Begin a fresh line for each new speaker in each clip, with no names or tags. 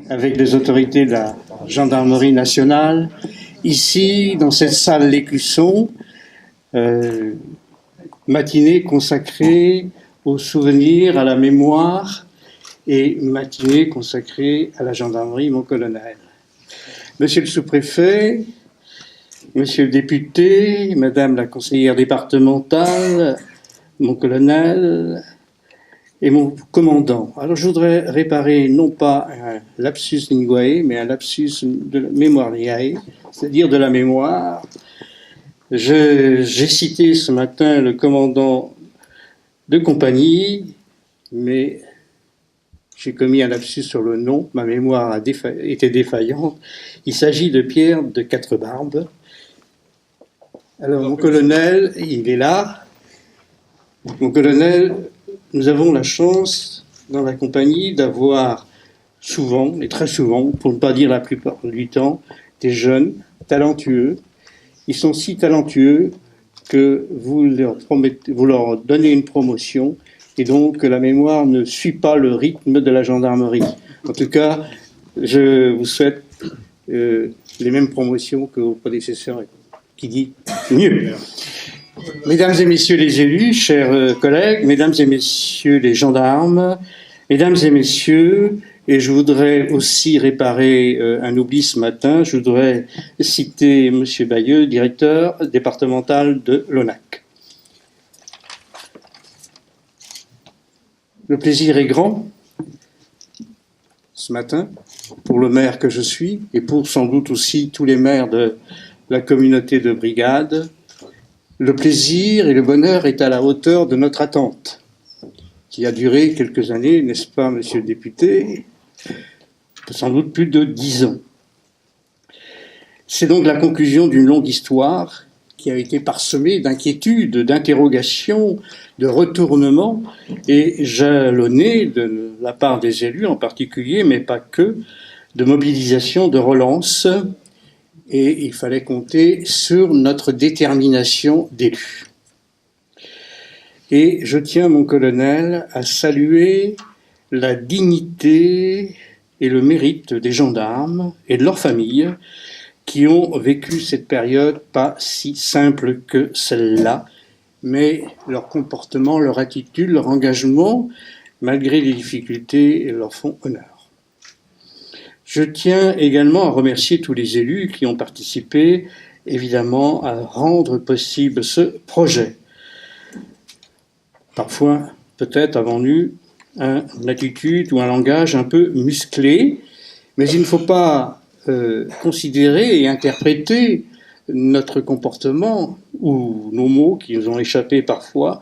avec les autorités de la gendarmerie nationale, ici, dans cette salle L'Écusson, matinée consacrée aux souvenirs, à la mémoire, et matinée consacrée à la gendarmerie, mon colonel. Monsieur le sous-préfet, monsieur le député, madame la conseillère départementale, mon colonel et mon commandant. Alors je voudrais réparer non pas un lapsus linguae, mais un lapsus de memoriae, c'est-à-dire de la mémoire. J'ai cité ce matin le commandant de compagnie, mais j'ai commis un lapsus sur le nom, ma mémoire était défaillante. Il s'agit de Pierre de Quatre-Barbes. Alors, mon colonel, il est là. Mon colonel, nous avons la chance, dans la compagnie, d'avoir souvent, et très souvent, pour ne pas dire la plupart du temps, des jeunes talentueux. Ils sont si talentueux que vous leur donnez une promotion, et donc la mémoire ne suit pas le rythme de la gendarmerie. En tout cas, je vous souhaite les mêmes promotions que vos prédécesseurs, qui dit mieux. Mesdames et messieurs les élus, chers collègues, mesdames et messieurs les gendarmes, mesdames et messieurs, et je voudrais aussi réparer un oubli ce matin, je voudrais citer M. Bayeux, directeur départemental de l'ONAC. Le plaisir est grand, ce matin, pour le maire que je suis, et pour sans doute aussi tous les maires de la communauté de brigade. Le plaisir et le bonheur est à la hauteur de notre attente, qui a duré quelques années, n'est-ce pas, monsieur le député? Sans doute plus de 10 ans. C'est donc la conclusion d'une longue histoire qui a été parsemée d'inquiétudes, d'interrogations, de retournements et jalonnée de la part des élus en particulier, mais pas que, de mobilisation, de relance. Et il fallait compter sur notre détermination d'élus. Et je tiens, mon colonel, à saluer la dignité et le mérite des gendarmes et de leurs familles qui ont vécu cette période pas si simple que celle-là, mais leur comportement, leur attitude, leur engagement, malgré les difficultés, leur font honneur. Je tiens également à remercier tous les élus qui ont participé, évidemment, à rendre possible ce projet. Parfois, peut-être avons-nous eu une attitude ou un langage un peu musclé, mais il ne faut pas considérer et interpréter notre comportement ou nos mots qui nous ont échappé parfois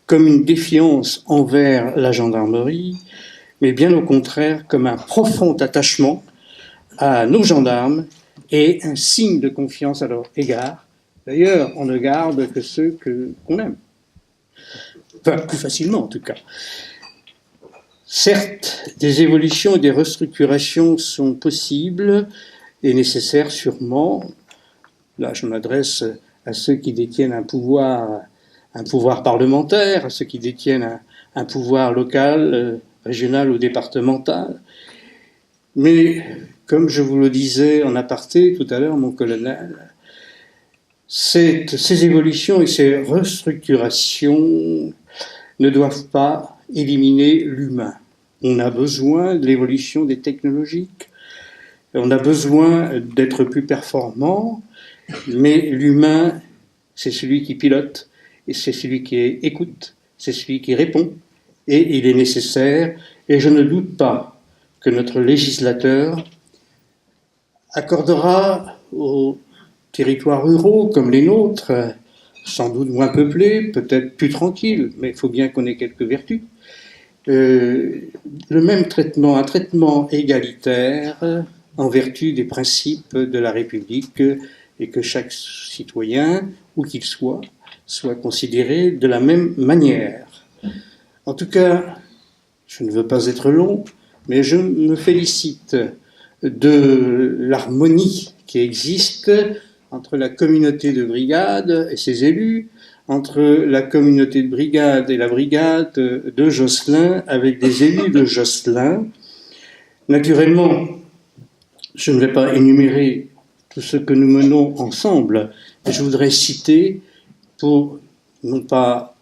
comme une défiance envers la gendarmerie, mais bien au contraire comme un profond attachement à nos gendarmes et un signe de confiance à leur égard. D'ailleurs, on ne garde que ceux qu'on aime. Enfin, plus facilement en tout cas. Certes, des évolutions et des restructurations sont possibles et nécessaires sûrement. Là, je m'adresse à ceux qui détiennent un pouvoir parlementaire, à ceux qui détiennent un pouvoir local, régional ou départemental. Mais, comme je vous le disais en aparté tout à l'heure, mon colonel, ces évolutions et ces restructurations ne doivent pas éliminer l'humain. On a besoin de l'évolution des technologies, on a besoin d'être plus performant, mais l'humain, c'est celui qui pilote, et c'est celui qui écoute, c'est celui qui répond, et il est nécessaire, et je ne doute pas que notre législateur accordera aux territoires ruraux comme les nôtres, sans doute moins peuplés, peut-être plus tranquilles, mais il faut bien qu'on ait quelques vertus, le même traitement, un traitement égalitaire en vertu des principes de la République et que chaque citoyen, où qu'il soit considéré de la même manière. En tout cas, je ne veux pas être long, mais je me félicite de l'harmonie qui existe entre la communauté de brigade et ses élus, entre la communauté de brigade et la brigade de Josselin avec des élus de Josselin. Naturellement, Je ne vais pas énumérer tout ce que nous menons ensemble, mais je voudrais citer pour non pas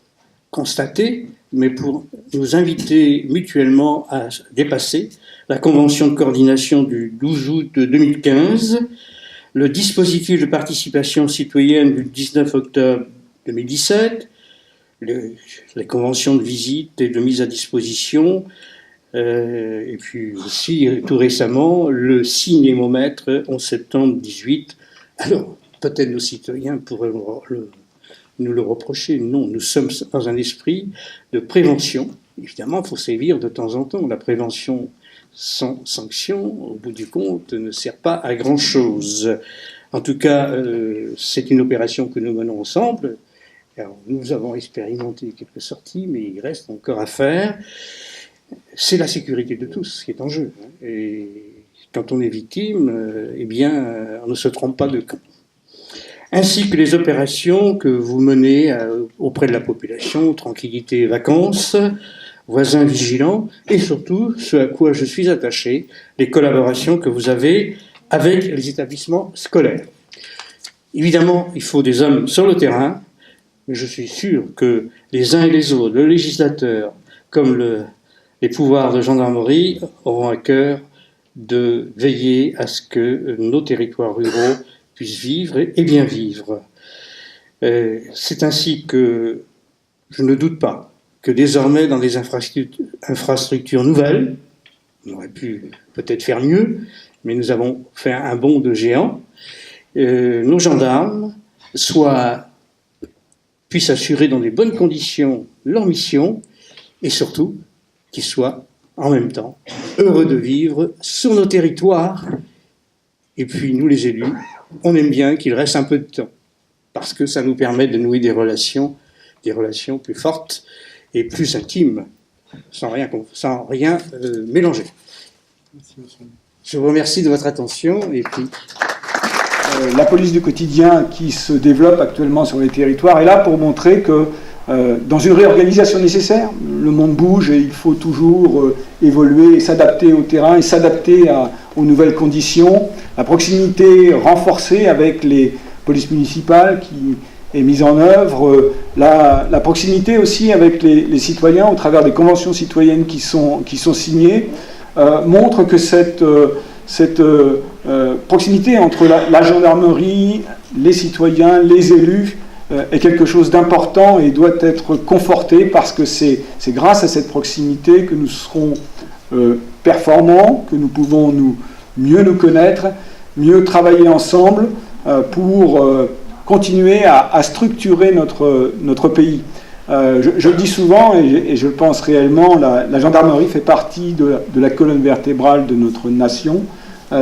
constater, mais pour nous inviter mutuellement à dépasser la convention de coordination du 12 août 2015, le dispositif de participation citoyenne du 19 octobre 2017, les conventions de visite et de mise à disposition, et puis aussi tout récemment le cinémomètre 11 septembre 18. Alors peut-être nos citoyens pourraient nous le reprocher. Non, nous sommes dans un esprit de prévention. Évidemment, il faut sévir de temps en temps. La prévention sans sanction, au bout du compte, ne sert pas à grand-chose. En tout cas, c'est une opération que nous menons ensemble. Alors, nous avons expérimenté quelques sorties, mais il reste encore à faire. C'est la sécurité de tous qui est en jeu. Et quand on est victime, eh bien, on ne se trompe pas de camp. Ainsi que les opérations que vous menez auprès de la population, tranquillité et vacances, voisins vigilants, et surtout, ce à quoi je suis attaché, les collaborations que vous avez avec les établissements scolaires. Évidemment, il faut des hommes sur le terrain, mais je suis sûr que les uns et les autres, le législateur comme les pouvoirs de gendarmerie, auront à cœur de veiller à ce que nos territoires ruraux puissent vivre et bien vivre. C'est ainsi que je ne doute pas que désormais, dans des infrastructures nouvelles, on aurait pu peut-être faire mieux, mais nous avons fait un bond de géant, nos gendarmes puissent assurer dans des bonnes conditions leur mission, et surtout qu'ils soient en même temps heureux de vivre sur nos territoires. Et puis nous les élus, on aime bien qu'il reste un peu de temps, parce que ça nous permet de nouer des relations plus fortes et plus intimes, sans rien mélanger. Je vous remercie de votre attention. Et puis...
La police du quotidien qui se développe actuellement sur les territoires est là pour montrer que dans une réorganisation nécessaire, le monde bouge et il faut toujours évoluer et s'adapter au terrain et s'adapter aux nouvelles conditions. La proximité renforcée avec les polices municipales qui est mise en œuvre, la proximité aussi avec les citoyens au travers des conventions citoyennes qui sont signées, montre que cette proximité entre la gendarmerie, les citoyens, les élus est quelque chose d'important et doit être conforté parce que c'est grâce à cette proximité que nous serons performants, que nous pouvons mieux nous connaître, mieux travailler ensemble pour continuer à structurer notre pays. Je le dis souvent et je le pense réellement, la gendarmerie fait partie de la colonne vertébrale de notre nation.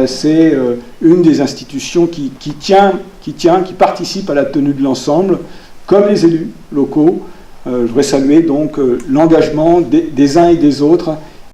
C'est une des institutions qui participe à la tenue de l'ensemble, comme les élus locaux. Je voudrais saluer donc l'engagement des uns et des autres